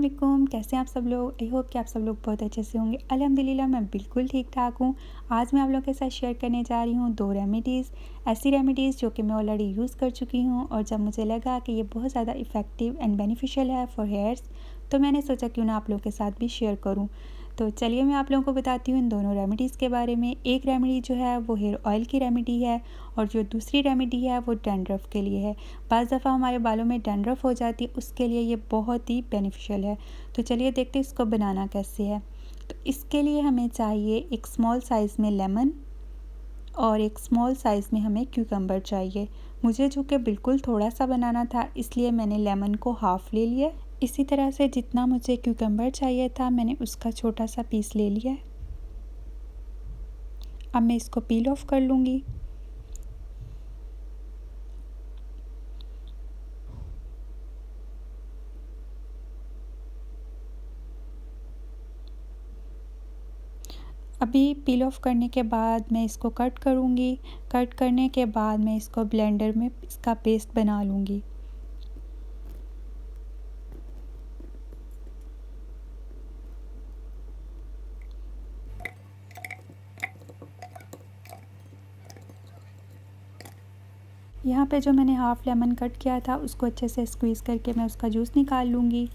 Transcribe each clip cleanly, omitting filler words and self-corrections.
वालेकुम, कैसे हैं आप सब लोग। आई होप कि आप सब लोग बहुत अच्छे से होंगे। अल्हम्दुलिल्लाह मैं बिल्कुल ठीक ठाक हूँ। आज मैं आप लोगों के साथ शेयर करने जा रही हूँ 2 रेमेडीज़, ऐसी रेमेडीज़ जो कि मैं ऑलरेडी यूज़ कर चुकी हूँ और जब मुझे लगा कि ये बहुत ज़्यादा इफ़ेक्टिव एंड बेनिफिशियल है फॉर हेयर्स, तो मैंने सोचा क्यों ना आप लोगों के साथ भी शेयर करूँ। तो चलिए मैं आप लोगों को बताती हूँ इन दोनों रेमेडीज़ के बारे में। एक रेमेडी जो है वो हेयर ऑयल की रेमेडी है और जो दूसरी रेमेडी है वो डैंड्रफ के लिए है। बाज़ दफ़ा हमारे बालों में डैंड्रफ हो जाती है, उसके लिए ये बहुत ही बेनिफिशियल है। तो चलिए देखते हैं इसको बनाना कैसे है। तो इसके लिए हमें चाहिए एक स्मॉल साइज़ में लेमन और एक स्मॉल साइज़ में हमें क्यूकम्बर चाहिए। मुझे जो कि बिल्कुल थोड़ा सा बनाना था, इसलिए मैंने लेमन को हाफ़ ले लिया। इसी तरह से जितना मुझे क्यूकम्बर चाहिए था मैंने उसका छोटा सा पीस ले लिया है। अब मैं इसको पील ऑफ कर लूँगी। अभी पील ऑफ करने के बाद मैं इसको कट करूँगी। कट करने के बाद मैं इसको ब्लेंडर में इसका पेस्ट बना लूँगी। यहाँ पे जो मैंने हाफ़ लेमन कट किया था उसको अच्छे से स्क्वीज़ करके मैं उसका जूस निकाल लूँगी।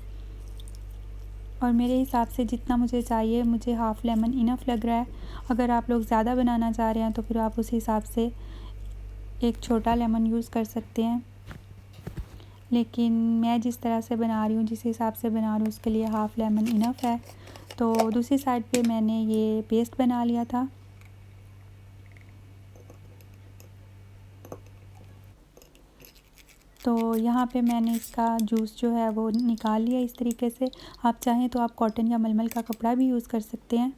और मेरे हिसाब से जितना मुझे चाहिए, मुझे हाफ़ लेमन इनफ लग रहा है। अगर आप लोग ज़्यादा बनाना चाह रहे हैं तो फिर आप उस हिसाब से एक छोटा लेमन यूज़ कर सकते हैं। लेकिन मैं जिस तरह से बना रही हूँ, जिस हिसाब से बना रही हूँ, उसके लिए हाफ़ लेमन इनफ है। तो दूसरी साइड पे मैंने ये पेस्ट बना लिया था। तो यहाँ पे मैंने इसका जूस जो है वो निकाल लिया इस तरीके से। आप चाहें तो आप कॉटन या मलमल का कपड़ा भी यूज़ कर सकते हैं,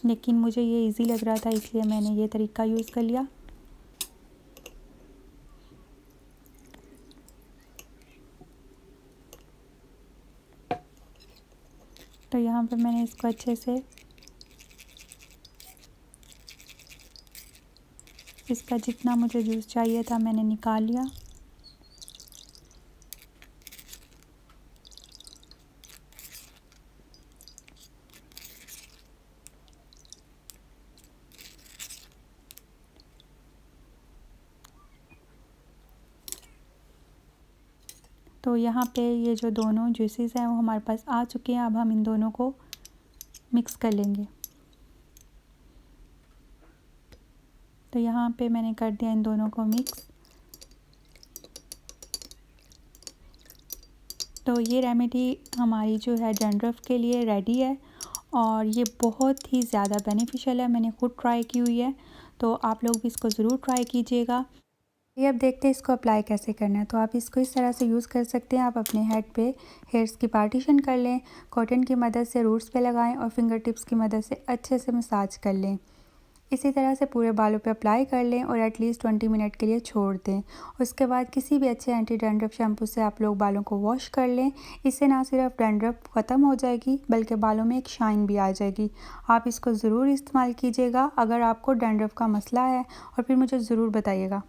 लेकिन मुझे ये इजी लग रहा था इसलिए मैंने ये तरीका यूज़ कर लिया। तो यहाँ पे मैंने इसको अच्छे से इसका जितना मुझे जूस चाहिए था मैंने निकाल लिया। तो यहाँ पे ये जो दोनों जूसेस हैं वो हमारे पास आ चुके हैं। अब हम इन दोनों को मिक्स कर लेंगे। तो यहाँ पे मैंने कर दिया इन दोनों को मिक्स। तो ये रेमेडी हमारी जो है डैंड्रफ के लिए रेडी है और ये बहुत ही ज़्यादा बेनिफिशियल है। मैंने खुद ट्राई की हुई है, तो आप लोग भी इसको ज़रूर ट्राई कीजिएगा। ये अब देखते हैं इसको अप्लाई कैसे करना है। तो आप इसको इस तरह से यूज़ कर सकते हैं। आप अपने हेड पे हेयर्स की पार्टीशन कर लें, कॉटन की मदद से रूट्स पे लगाएं और फिंगर टिप्स की मदद से अच्छे से मसाज कर लें। इसी तरह से पूरे बालों पे अप्लाई कर लें और एटलीस्ट 20 मिनट के लिए छोड़ दें। उसके बाद किसी भी अच्छे एंटी डैंड्रफ शैम्पू से आप लोग बालों को वॉश कर लें। इससे ना सिर्फ डैंड्रफ ख़त्म हो जाएगी बल्कि बालों में एक शाइन भी आ जाएगी। आप इसको ज़रूर इस्तेमाल कीजिएगा अगर आपको डैंड्रफ का मसला है, और फिर मुझे ज़रूर बताइएगा।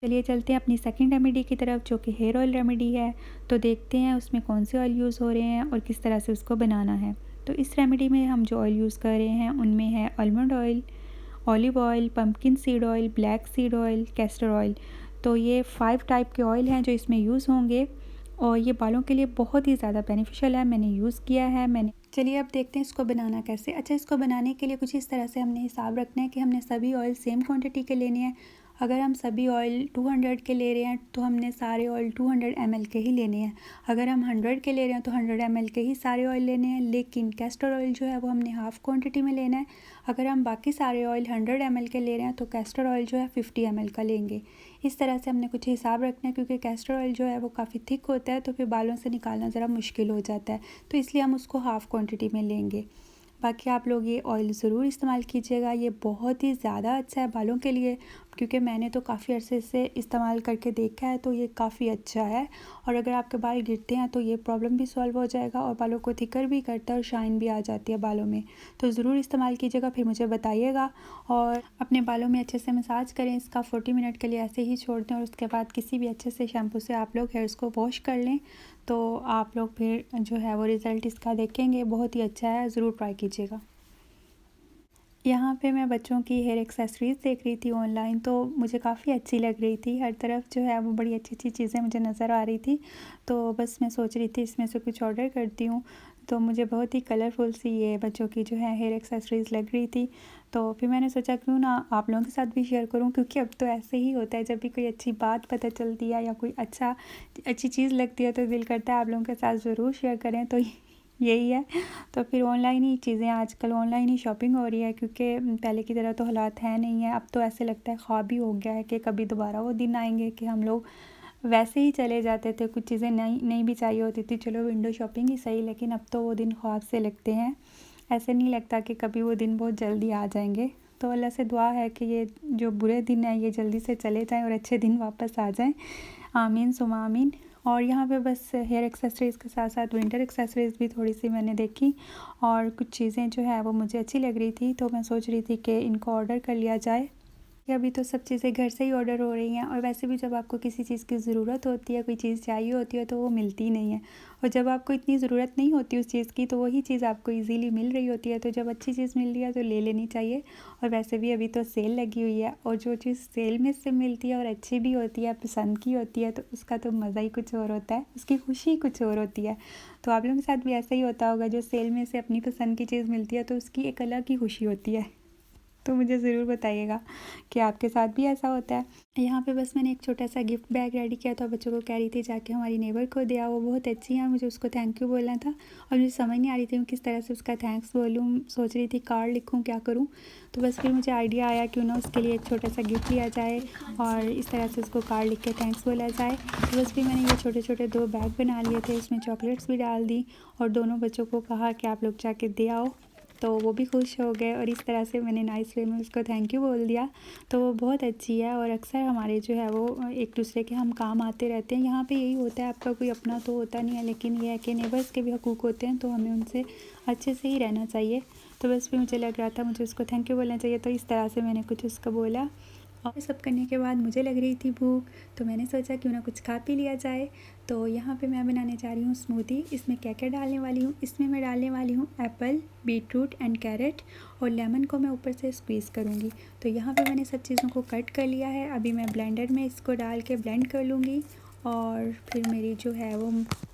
चलिए चलते हैं अपनी सेकंड रेमेडी की तरफ, जो कि हेयर ऑयल रेमेडी है। तो देखते हैं उसमें कौन से ऑयल यूज़ हो रहे हैं और किस तरह से उसको बनाना है। तो इस रेमेडी में हम जो ऑयल यूज़ कर रहे हैं उनमें है almond oil, olive oil, pumpkin seed oil, black seed oil, castor oil. तो ये 5 टाइप के ऑयल हैं जो इसमें यूज़ होंगे और ये बालों के लिए बहुत ही ज़्यादा बेनिफिशियल है। मैंने यूज़ किया है। चलिए अब देखते हैं इसको बनाना कैसे। अच्छा, इसको बनाने के लिए कुछ इस तरह से हमने हिसाब रखना है कि हमने सभी ऑयल सेम क्वांटिटी के लेने हैं। अगर हम सभी ऑयल 200 के ले रहे हैं तो हमने सारे ऑयल 200 ml के ही लेने हैं। अगर हम 100 के ले रहे हैं तो 100 ml के ही सारे ऑयल लेने हैं, लेकिन कैस्टर ऑयल जो है वो हमने हाफ़ क्वांटिटी में लेना है। अगर हम बाकी सारे ऑयल 100 ml के ले रहे हैं तो कैस्टर ऑयल जो है 50 ml का लेंगे। इस तरह से हमने कुछ हिसाब रखना है, क्योंकि कैस्टर ऑयल जो है वो काफ़ी थिक होता है तो फिर बालों से निकालना ज़रा मुश्किल हो जाता है, तो इसलिए हम उसको हाफ़ क्वांटिटी में लेंगे। बाकी आप लोग ये ऑयल ज़रूर इस्तेमाल कीजिएगा, ये बहुत ही ज़्यादा अच्छा है बालों के लिए। क्योंकि मैंने तो काफ़ी अरसे से इस्तेमाल करके देखा है, तो ये काफ़ी अच्छा है। और अगर आपके बाल गिरते हैं तो ये प्रॉब्लम भी सॉल्व हो जाएगा और बालों को थिकर भी करता है और शाइन भी आ जाती है बालों में। तो ज़रूर इस्तेमाल कीजिएगा, फिर मुझे बताइएगा। और अपने बालों में अच्छे से मसाज करें, इसका 40 मिनट के लिए ऐसे ही छोड़ दें और उसके बाद किसी भी अच्छे से शैम्पू से आप लोग हेयर्स को वॉश कर लें। तो आप लोग फिर जो है वो रिज़ल्ट इसका देखेंगे, बहुत ही अच्छा है, ज़रूर ट्राई कीजिएगा। यहाँ पे मैं बच्चों की हेयर एक्सेसरीज़ देख रही थी ऑनलाइन, तो मुझे काफ़ी अच्छी लग रही थी। हर तरफ जो है वो बड़ी अच्छी अच्छी चीज़ें मुझे नज़र आ रही थी, तो बस मैं सोच रही थी इसमें से कुछ ऑर्डर करती हूँ। तो मुझे बहुत ही कलरफुल सी ये बच्चों की जो है हेयर एक्सेसरीज़ लग रही थी, तो फिर मैंने सोचा क्यों ना आप लोगों के साथ भी शेयर करूँ, क्योंकि अब तो ऐसे ही होता है, जब भी कोई अच्छी बात पता चलती है या कोई अच्छी चीज़ लगती है तो दिल करता है आप लोगों के साथ ज़रूर शेयर करें। तो यही है। तो फिर ऑनलाइन ही चीज़ें, आजकल ऑनलाइन ही शॉपिंग हो रही है, क्योंकि पहले की तरह तो हालात है नहीं है। अब तो ऐसे लगता है ख्वाब ही हो गया है कि कभी दोबारा वो दिन आएंगे कि हम लोग वैसे ही चले जाते थे, कुछ चीज़ें नहीं भी चाहिए होती थी, चलो विंडो शॉपिंग ही सही, लेकिन अब तो वो दिन ख्वाब से लगते हैं। ऐसे नहीं लगता कि कभी वो दिन बहुत जल्दी आ जाएंगे। तो अल्लाह से दुआ है कि ये जो बुरे दिन है ये जल्दी से चले जाएं और अच्छे दिन वापस आ जाएं। आमीन सुमा आमीन। और यहाँ पे बस हेयर एक्सेसरीज़ के साथ साथ विंटर एक्सेसरीज़ भी थोड़ी सी मैंने देखी और कुछ चीज़ें जो है वो मुझे अच्छी लग रही थी, तो मैं सोच रही थी कि इनको ऑर्डर कर लिया जाए। अभी तो सब चीज़ें घर से ही ऑर्डर हो रही हैं, और वैसे भी जब आपको किसी चीज़ की ज़रूरत होती है, कोई चीज़ चाहिए होती है, तो वो मिलती नहीं है। और जब आपको इतनी ज़रूरत नहीं होती उस चीज़ की, तो वही चीज़ आपको इजीली मिल रही होती है। तो जब अच्छी चीज़ मिल रही है तो ले लेनी चाहिए। और वैसे भी अभी तो सेल लगी हुई है, और जो चीज़ सेल में से मिलती है और अच्छी भी होती है, पसंद की होती है, तो उसका तो मज़ा ही कुछ और होता है, उसकी खुशी कुछ और होती है। तो आप लोगों के साथ भी ऐसा ही होता होगा, जो सेल में से अपनी पसंद की चीज़ मिलती है तो उसकी एक अलग ही खुशी होती है। तो मुझे ज़रूर बताइएगा कि आपके साथ भी ऐसा होता है। यहाँ पे बस मैंने एक छोटा सा गिफ्ट बैग रेडी किया था, बच्चों को कह रही थी जाके हमारी नेबर को दिया, वो बहुत अच्छी है, मुझे उसको थैंक यू बोलना था और मुझे समझ नहीं आ रही थी मैं किस तरह से उसका थैंक्स बोलूँ। सोच रही थी कार्ड लिखूँ, क्या करूँ। तो बस फिर मुझे आइडिया आया क्यों ना उसके लिए एक छोटा सा गिफ्ट लिया जाए और इस तरह से उसको कार्ड लिख के थैंक्स बोला जाए। तो बस फिर मैंने ये छोटे छोटे 2 बैग बना लिए थे, उसमें चॉकलेट्स भी डाल दी और दोनों बच्चों को कहा कि आप लोग जाके दे आओ। तो वो भी खुश हो गए और इस तरह से मैंने नाइस वे में उसको थैंक यू बोल दिया। तो वो बहुत अच्छी है और अक्सर हमारे जो है वो एक दूसरे के हम काम आते रहते हैं। यहाँ पे यही होता है, आपका कोई अपना तो होता नहीं है, लेकिन ये है कि नेबर्स के भी हकूक़ होते हैं, तो हमें उनसे अच्छे से ही रहना चाहिए। तो बस फिर मुझे लग रहा था मुझे उसको थैंक यू बोलना चाहिए, तो इस तरह से मैंने कुछ उसको बोला। और सब करने के बाद मुझे लग रही थी भूख, तो मैंने सोचा क्यों ना कुछ खा पी लिया जाए। तो यहाँ पे मैं बनाने जा रही हूँ स्मूदी। इसमें क्या क्या डालने वाली हूँ, इसमें मैं डालने वाली हूँ एप्पल, बीटरूट एंड कैरेट, और लेमन को मैं ऊपर से स्क्वीज़ करूँगी। तो यहाँ पे मैंने सब चीज़ों को कट कर लिया है। अभी मैं ब्लेंडर में इसको डाल के ब्लेंड कर लूँगी और फिर मेरी जो है वो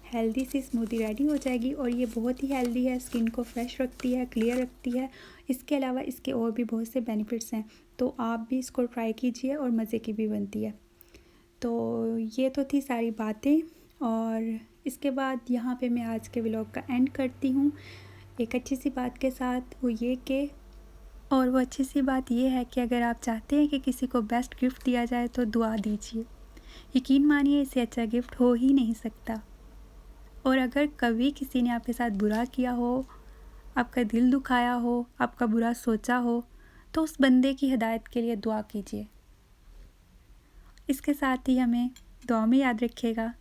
हेल्दी सी स्मूदी रेडी हो जाएगी। और ये बहुत ही हेल्दी है, स्किन को फ्रेश रखती है, क्लियर रखती है। इसके अलावा इसके और भी बहुत से बेनिफिट्स हैं, तो आप भी इसको ट्राई कीजिए और मज़े की भी बनती है। तो ये तो थी सारी बातें, और इसके बाद यहाँ पे मैं आज के व्लॉग का एंड करती हूँ एक अच्छी सी बात के साथ, वो अच्छी सी बात ये है कि अगर आप चाहते हैं कि किसी को बेस्ट गिफ्ट दिया जाए तो दुआ दीजिए। यकीन मानिए इससे अच्छा गिफ्ट हो ही नहीं सकता। और अगर कभी किसी ने आपके साथ बुरा किया हो, आपका दिल दुखाया हो, आपका बुरा सोचा हो, तो उस बंदे की हिदायत के लिए दुआ कीजिए। इसके साथ ही हमें दुआ में याद रखिएगा,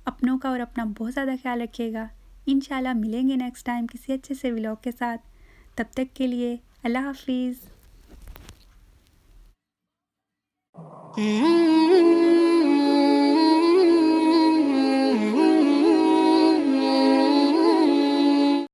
अपनों का और अपना बहुत ज़्यादा ख्याल रखिएगा। इंशाल्लाह मिलेंगे नेक्स्ट टाइम किसी अच्छे से व्लॉग के साथ। तब तक के लिए अल्लाह हाफिज़।